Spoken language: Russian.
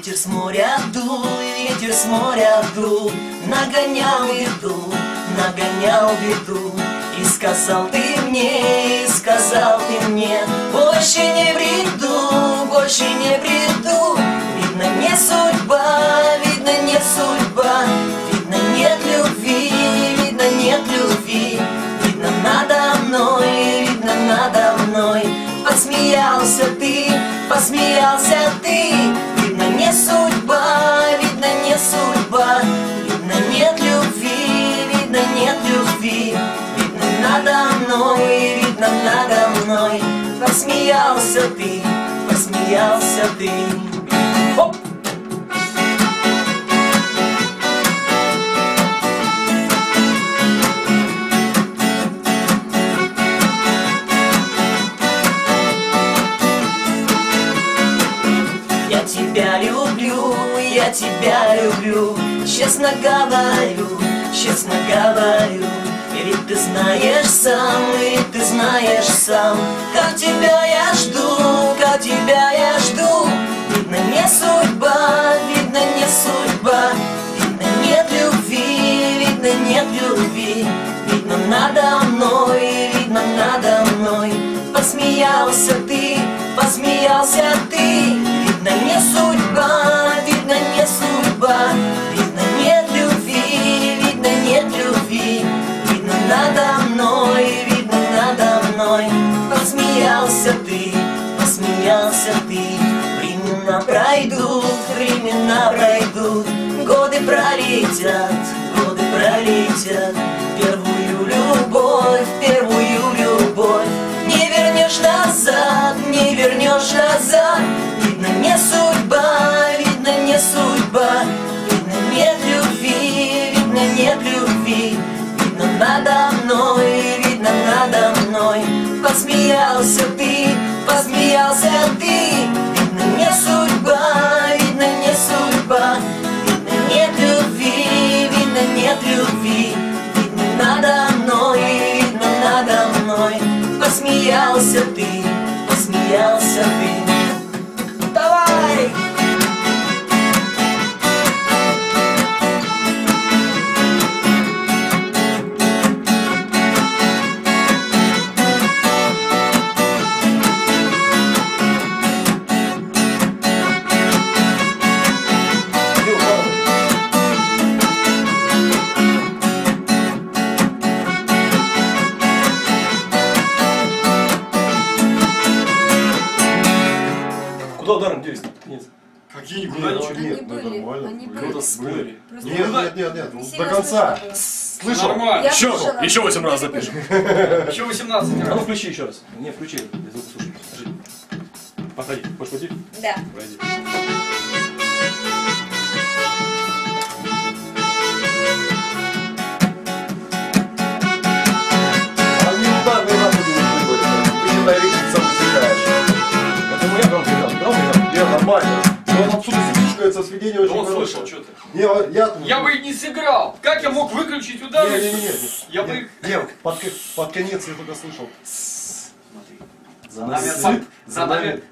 Ветер с моря дул, ветер с моря дул, нагонял беду. И сказал ты мне, больше не бреду, больше не бреду. Видно, не судьба, видно, не судьба, видно, нет любви, видно, нет любви. Видно, надо мной, посмеялся ты, видно, не судьба, видно, не судьба, видно, нет любви, видно, нет любви. Видно, надо мной, посмеялся ты, Хоп! Я тебя люблю, честно говорю, ведь ты знаешь сам, как тебя я жду, Видно, не судьба, видно, нет любви, видно, надо мной, посмеялся ты, видно, не судьба, видно, нет любви, видно, надо мной, посмеялся ты. Времена пройдут, годы пролетят, первую любовь, не вернешь назад, видно, не судьба, видно, нет любви, видно, надо мной, посмеялся ты, видно, не судьба, видно, нет любви, видно, надо мной, посмеялся ты. Давай! Куда ударом делись? Нет. Какие Куда нет, ничего? нет, нормально. Кто-то спорили. Нет, до конца. Слышал? Нормально. Еще 8 раз запишем. Еще 18 А раз. ну включи еще раз. Не, включи. Я звук слушаю. Подожди. Подходи. Хочешь пойти? Да. Пройди. Они ударный раз будут выборы. Ты не наречиться высекаешь. Это моя громкий играл. Не, нормально. Но он отсюда свидетельствуется, сведение очень Он хорошее. слышал, что ты. Не, Я бы и не сыграл. Как я мог выключить удар? Не. Я бы... Под конец я только слышал. За нами